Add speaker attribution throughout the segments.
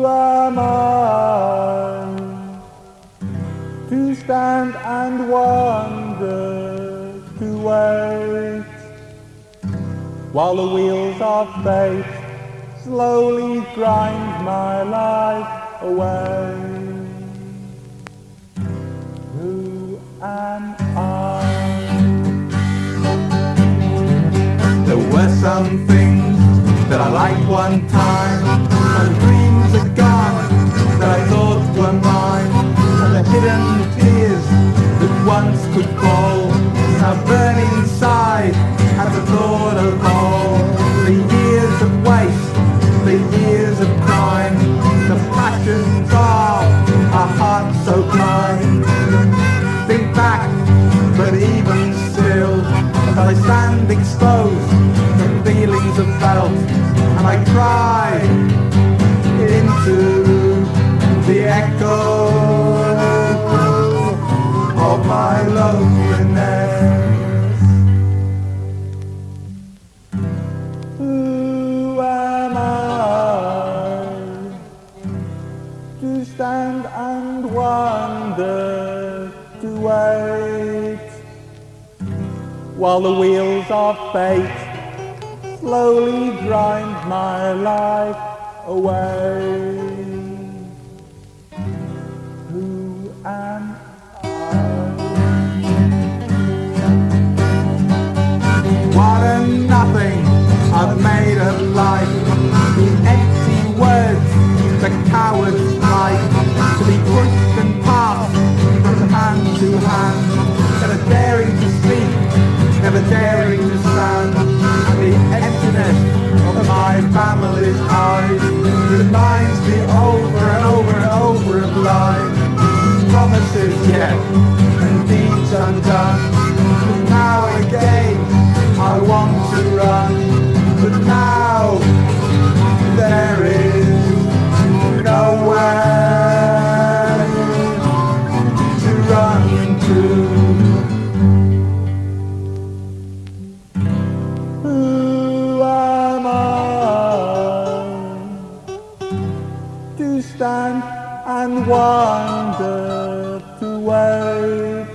Speaker 1: am I to stand and wonder, to wait, while the wheels of fate slowly grind my life away? Who am I?
Speaker 2: There were some things that I liked one time, and dreams are gone that I thought were mine, and the hidden tears that once could fall now burn inside at the thought of all the years of waste, the years of crime, the passions of a heart so blind. Think back, but even still, as I stand exposed to feelings of felt, and I cry into the echo of my loneliness.
Speaker 1: Who am I to stand and wonder, to wait, while the wheels of fate slowly grind my life away? Who am I?
Speaker 2: What a nothing I've made of life, the empty words the cowards write, to be pushed and passed from hand to hand, never daring to speak, never daring to stand, and the emptiness of my family's eyes reminds me over and over and over of lies, promises yet, and deeds undone. But now and again I want to run, but now there is nowhere to run to.
Speaker 1: Who am I to stand and wonder, to wait,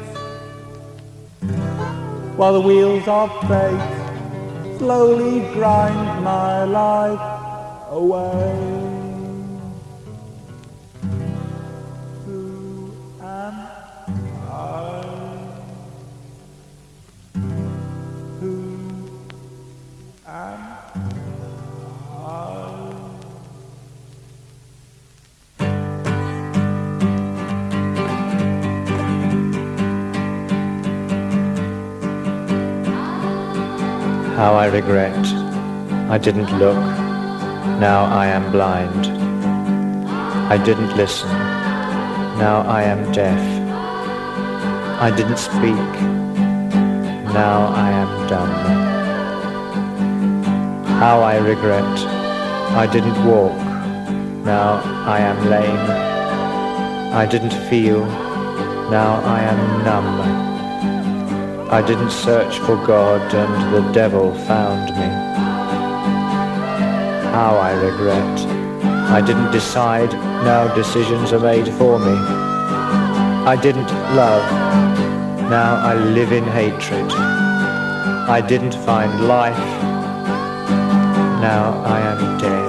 Speaker 1: while the wheels of fate slowly grind my life away? Who am I? Who am I?
Speaker 3: How I regret I didn't look, now I am blind. I didn't listen, now I am deaf. I didn't speak, now I am dumb. How I regret I didn't walk, now I am lame. I didn't feel, now I am numb. I didn't search for God and the devil found me. How I regret I didn't decide, now decisions are made for me. I didn't love, now I live in hatred. I didn't find life, now I am dead.